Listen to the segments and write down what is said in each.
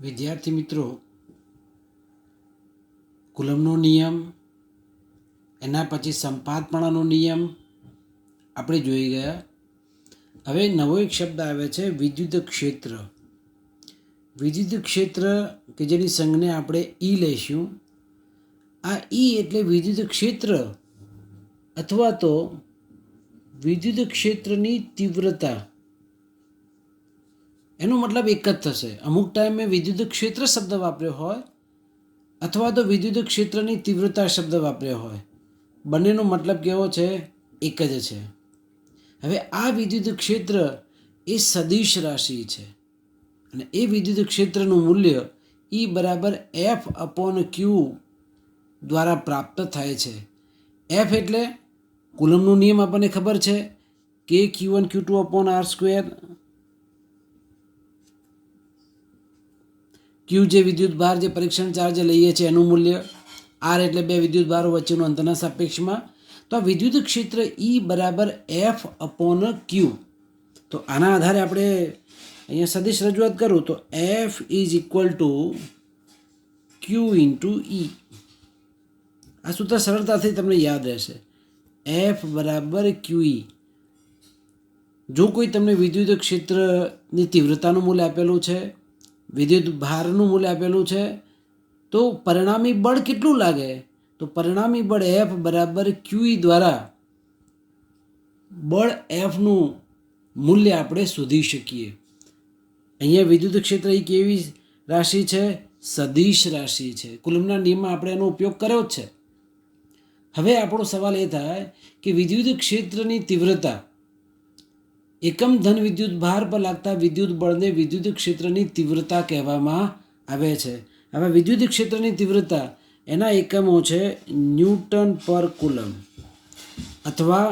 વિદ્યાર્થી મિત્રો, કુલમનો નિયમ, એના પછી સંપાતપણાનો નિયમ આપણે જોઈ ગયા. હવે નવો એક શબ્દ આવે છે વિદ્યુત ક્ષેત્ર. વિદ્યુત ક્ષેત્ર કે જેની સંજ્ઞા આપણે ઈ લઈશું. આ ઈ એટલે વિદ્યુત ક્ષેત્ર અથવા તો વિદ્યુત ક્ષેત્રની તીવ્રતા. એનો મતલબ એક જ થશે. અમુક ટાઈમે વિદ્યુત ક્ષેત્ર શબ્દ વાપર્યો હોય અથવા તો વિદ્યુત ક્ષેત્રની તીવ્રતા શબ્દ વાપર્યો હોય, બંનેનો મતલબ કેવો છે? એક જ છે. હવે આ વિદ્યુત ક્ષેત્ર એ સદિશ રાશિ છે અને એ વિદ્યુત ક્ષેત્રનું મૂલ્ય ઈ બરાબર એફ અપોન ક્યુ દ્વારા પ્રાપ્ત થાય છે. એફ એટલે કુલમનો નિયમ આપણને ખબર છે, કે Q1 Q2 upon R square. ક્યુ જે વિદ્યુત ભાર, જે પરીક્ષણ ચાર્જ લઈએ છીએ એનું મૂલ્ય, આર એટલે બે વિદ્યુત ભારો વચ્ચેનું અંતરના સાપેક્ષમાં. તો આ વિદ્યુત ક્ષેત્ર ઈ બરાબર એફ અપોન ક્યુ. તો આના આધારે આપણે અહીંયા સદિશ રજૂઆત કરું તો F is equal to q into E. આ સૂત્ર સરળતાથી તમને યાદ રહેશે. એફ બરાબર ક્યુ ઈ. જો કોઈ તમને વિદ્યુત ક્ષેત્રની તીવ્રતાનું મૂલ્ય આપેલું છે, વિદ્યુત ભારનું મૂલ્ય આપેલું છે, તો પરિણામી બળ કેટલું લાગે? તો પરિણામી બળ એફ બરાબર ક્યુઈ દ્વારા બળ એફનું મૂલ્ય આપણે શોધી શકીએ. અહીંયા વિદ્યુત ક્ષેત્ર એ કેવી રાશિ છે? સદિશ રાશિ છે. કુલમના નિયમમાં આપણે એનો ઉપયોગ કર્યો જ છે. હવે આપણો સવાલ એ થાય કે વિદ્યુત ક્ષેત્રની તીવ્રતા, એકમ ધન વિદ્યુત ભાર પર લાગતા વિદ્યુત બળને વિદ્યુત ક્ષેત્રની તીવ્રતા કહેવામાં આવે છે. હવે વિદ્યુત ક્ષેત્રની તીવ્રતા એના એકમો છે ન્યૂટન પર કુલમ અથવા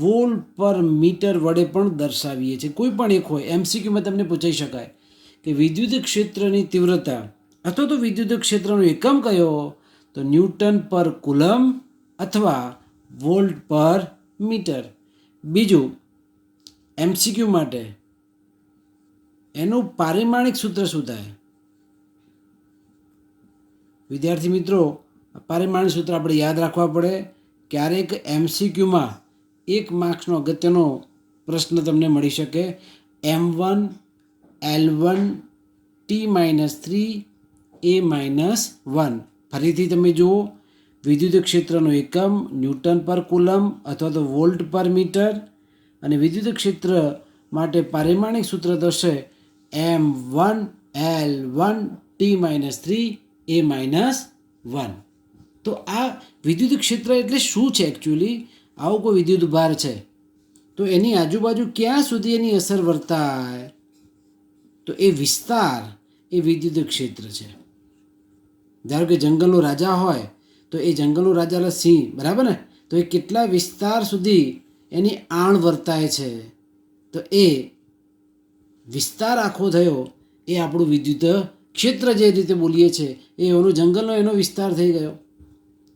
વોલ્ટ પર મીટર વડે પણ દર્શાવીએ છીએ. કોઈ પણ એક હોય. એમસીક્યુમાં તમને પૂછાઈ શકાય કે વિદ્યુત ક્ષેત્રની તીવ્રતા અથવા તો વિદ્યુત ક્ષેત્રનો એકમ કયો? તો ન્યૂટન પર કુલમ અથવા વોલ્ટ પર મીટર. બીજું એમસીક્યુ માટે એનું પારિમાણિક સૂત્ર શું થાય? વિદ્યાર્થી મિત્રો, પારિમાણિક સૂત્ર આપણે યાદ રાખવા પડે. ક્યારેક એમસીક્યુમાં 1 માર્ક્સનો અગત્યનો પ્રશ્ન તમને મળી શકે. M1 L1 T-3 A-1. ફરીથી તમે જુઓ, વિદ્યુત ક્ષેત્રનો એકમ ન્યૂટન પર કુલમ અથવા તો વોલ્ટ પર મીટર, અને વિદ્યુત ક્ષેત્ર માટે પારિમાણિક સૂત્ર થશે M1 L1 T-3 A-1. તો આ વિદ્યુત ક્ષેત્ર એટલે શું છે? એકચ્યુઅલી આવો કોઈ વિદ્યુત ભાર છે તો એની આજુબાજુ ક્યાં સુધી એની અસર વર્તાય? તો એ વિસ્તાર એ વિદ્યુત ક્ષેત્ર છે. ધારો કે જંગલનો રાજા હોય તો એ જંગલનો રાજા એટલે સિંહ, બરાબર ને? તો એ કેટલા વિસ્તાર સુધી એની આણ વર્તાય છે, તો એ વિસ્તાર આખો થયો એ આપણું વિદ્યુત ક્ષેત્ર જે રીતે બોલીએ છીએ એ એનો જંગલનો એનો વિસ્તાર થઈ ગયો.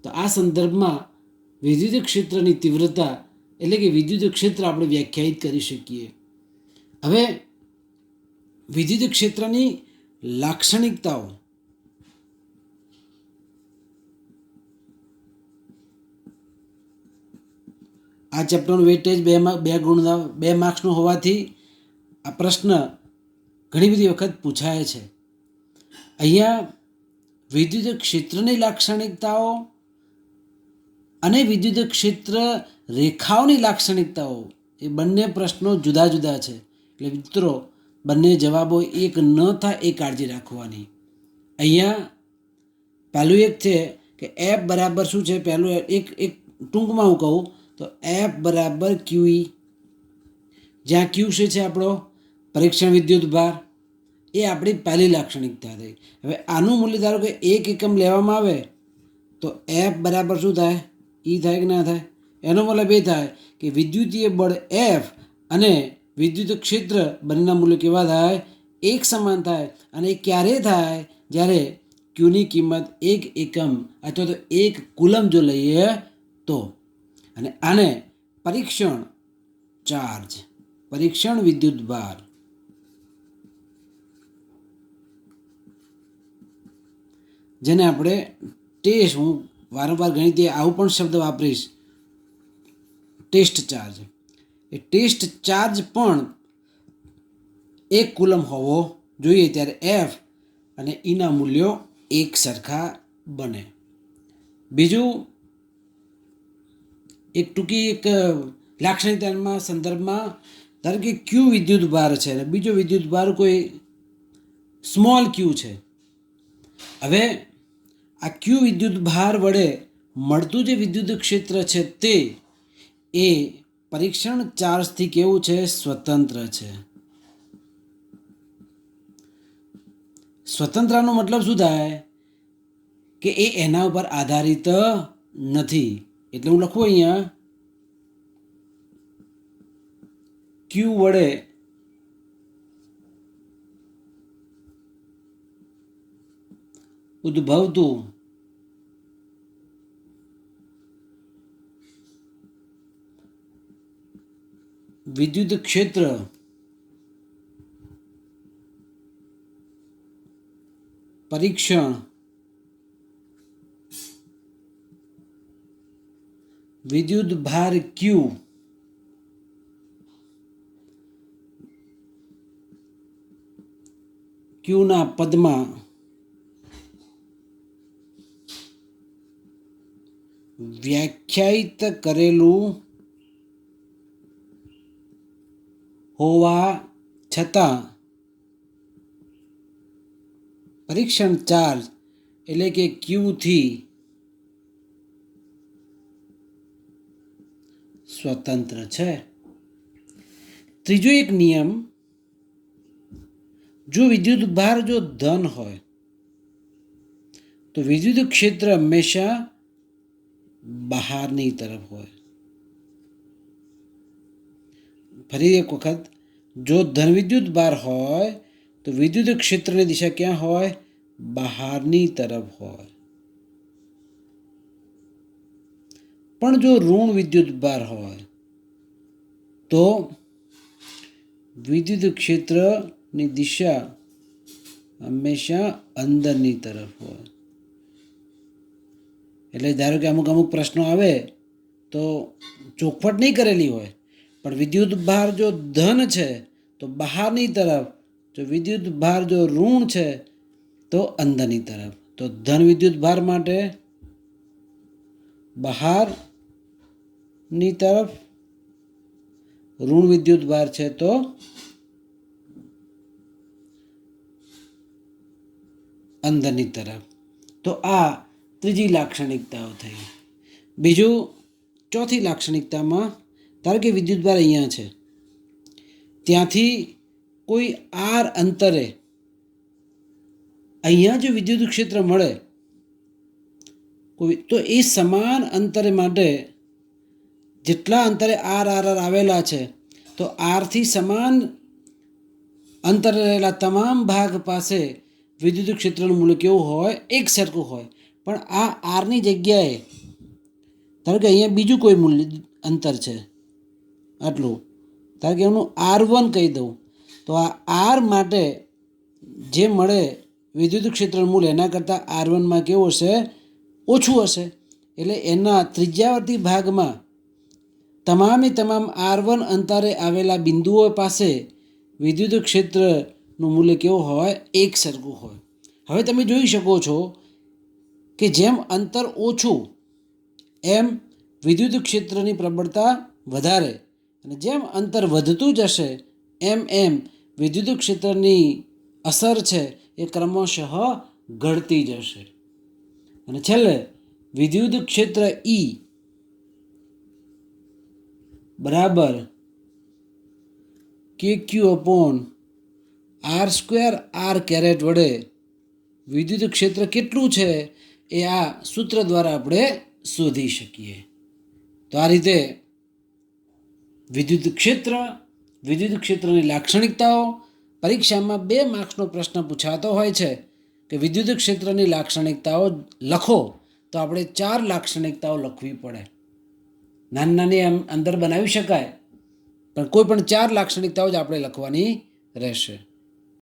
તો આ સંદર્ભમાં વિદ્યુત ક્ષેત્રની તીવ્રતા એટલે કે વિદ્યુત ક્ષેત્ર આપણે વ્યાખ્યાયિત કરી શકીએ. હવે વિદ્યુત ક્ષેત્રની લાક્ષણિકતાઓ. આ ચેપ્ટરનું વેટેજ 2 માર્ક્સનું હોવાથી આ પ્રશ્ન ઘણી બધી વખત પૂછાય છે. અહીંયા વિદ્યુત ક્ષેત્રની લાક્ષણિકતાઓ અને વિદ્યુત ક્ષેત્ર રેખાઓની લાક્ષણિકતાઓ એ બંને પ્રશ્નો જુદા જુદા છે. એટલે મિત્રો, બંને જવાબો એક ન થાય એ કાળજી રાખવાની. અહીંયા પહેલું એક છે કે એફ બરાબર શું છે? પહેલું એક ટૂંકમાં હું કહું તો એફ બરાબર ક્યુઈ, જ્યાં ક્યુ શું છે? આપણો પરીક્ષણ વિદ્યુત ભાર. એ આપણી પહેલી લાક્ષણિકતા થઈ. હવે આનું મૂલ્ય ધારો કે 1 એકમ લેવામાં આવે તો એફ બરાબર શું થાય? ઈ થાય કે ના થાય? એનો મતલબ એ થાય કે વિદ્યુતીય બળ એફ અને વિદ્યુત ક્ષેત્ર બંનેના મૂલ્ય કેવા થાય? એક સમાન થાય. અને એ ક્યારે થાય? જ્યારે ક્યુની કિંમત 1 એકમ અથવા તો 1 કુલમ જો લઈએ તો. અને આને પરીક્ષણ ચાર્જ, પરીક્ષણ વિદ્યુત ભાર જેને આપણે ટેસ્ટ, હું વારંવાર ઘણી તે આવું પણ શબ્દ વાપરીશ, ટેસ્ટ ચાર્જ. એ ટેસ્ટ ચાર્જ પણ 1 કુલમ હોવો જોઈએ, ત્યારે એફ અને ઈના મૂલ્યો એક સરખા બને. બીજું એક ટૂંકી એક લાક્ષણિકતાના સંદર્ભમાં, ધારો કે ક્યુ વિદ્યુત ભાર છે અને બીજો વિદ્યુત ભાર કોઈ સ્મોલ ક્યુ છે. હવે આ ક્યુ વિદ્યુત ભાર વડે મળતું જે વિદ્યુત ક્ષેત્ર છે તે એ પરીક્ષણ ચાર્જથી કેવું છે? સ્વતંત્ર છે. સ્વતંત્રનો મતલબ શું થાય? કે એ એના ઉપર આધારિત નથી. એટલે હું લખું અહીંયા ક્યુ વડે ઉદ્ભવતું વિદ્યુત ક્ષેત્ર પરીક્ષણ વિદ્યુત ભાર ક્યુ ક્યુના પદમાં વ્યાખ્યાયિત કરેલું હોવા છતાં પરીક્ષણ ચાર્જ એટલે કે ક્યુથી સ્વતંત્ર છે. ત્રીજો એક નિયમ, જો વિદ્યુત ભાર જો ધન હોય તો વિદ્યુત ક્ષેત્ર હંમેશા બહારની તરફ હોય. ફરી એક વખત, જો ધન વિદ્યુત ભાર હોય તો વિદ્યુત ક્ષેત્રની દિશા ક્યાં હોય? બહારની તરફ હોય. પણ જો ઋણ વિદ્યુત ભાર હોય તો વિદ્યુત ક્ષેત્રની દિશા હંમેશા અંદરની તરફ હોય. એટલે ધારો કે અમુક અમુક પ્રશ્નો આવે તો ચોખવટ નહીં કરેલી હોય, પણ વિદ્યુત ભાર જો ધન છે તો બહારની તરફ, જો વિદ્યુત ભાર જો ઋણ છે તો અંદરની તરફ. તો ધન વિદ્યુત ભાર માટે બહારની તરફ, ઋણ વિદ્યુત ભાર છે તો અંદરની તરફ. તો આ ત્રીજી લાક્ષણિકતાઓ થઈ. બીજું, ચોથી લાક્ષણિકતામાં, ધારો કે વિદ્યુત ભાર અહીંયા છે, ત્યાંથી કોઈ આર અંતરે અહીંયા જો વિદ્યુત ક્ષેત્ર મળે કોઈ, તો એ સમાન અંતરે માટે જેટલા અંતરે આર આર આર આવેલા છે, તો આરથી સમાન અંતરે રહેલા તમામ ભાગ પાસે વિદ્યુત ક્ષેત્રનું મૂલ્ય કેવું હોય? એક સરખું હોય. પણ આ આરની જગ્યાએ ધારો કે અહીંયા બીજું કોઈ મૂલ્ય અંતર છે આટલું, ધારો કે એનું R1 કહી દઉં, તો આ આર માટે જે મળે વિદ્યુત ક્ષેત્રનું મૂલ્ય એના કરતાં R1માં કેવું હશે? ઓછું હશે. એટલે એના ત્રિજ્યાવર્તી ભાગમાં તમામે તમામ R1 અંતરે આવેલા બિંદુઓ પાસે વિદ્યુત ક્ષેત્રનું મૂલ્ય કેવું હોય? એક સરખું હોય. હવે તમે જોઈ શકો છો કે જેમ અંતર ઓછું એમ વિદ્યુત ક્ષેત્રની પ્રબળતા વધારે, અને જેમ અંતર વધતું જશે એમ એમ વિદ્યુત ક્ષેત્રની અસર છે એ ક્રમશઃ ઘટતી જશે. અને છેલ્લે વિદ્યુત ક્ષેત્ર ઈ બરાબર KQ/R² વડે વિદ્યુત ક્ષેત્ર કેટલું છે એ આ સૂત્ર દ્વારા આપણે શોધી શકીએ. તો આ રીતે વિદ્યુત ક્ષેત્રની લાક્ષણિકતાઓ, પરીક્ષામાં 2 માર્ક્સનો પ્રશ્ન પૂછાતો હોય છે કે વિદ્યુત ક્ષેત્રની લાક્ષણિકતાઓ લખો, તો આપણે 4 લાક્ષણિકતાઓ લખવી પડે. નાની નાની અંદર બનાવી શકાય, પણ કોઈ પણ 4 લાક્ષણિકતાઓ જ આપણે લખવાની રહેશે.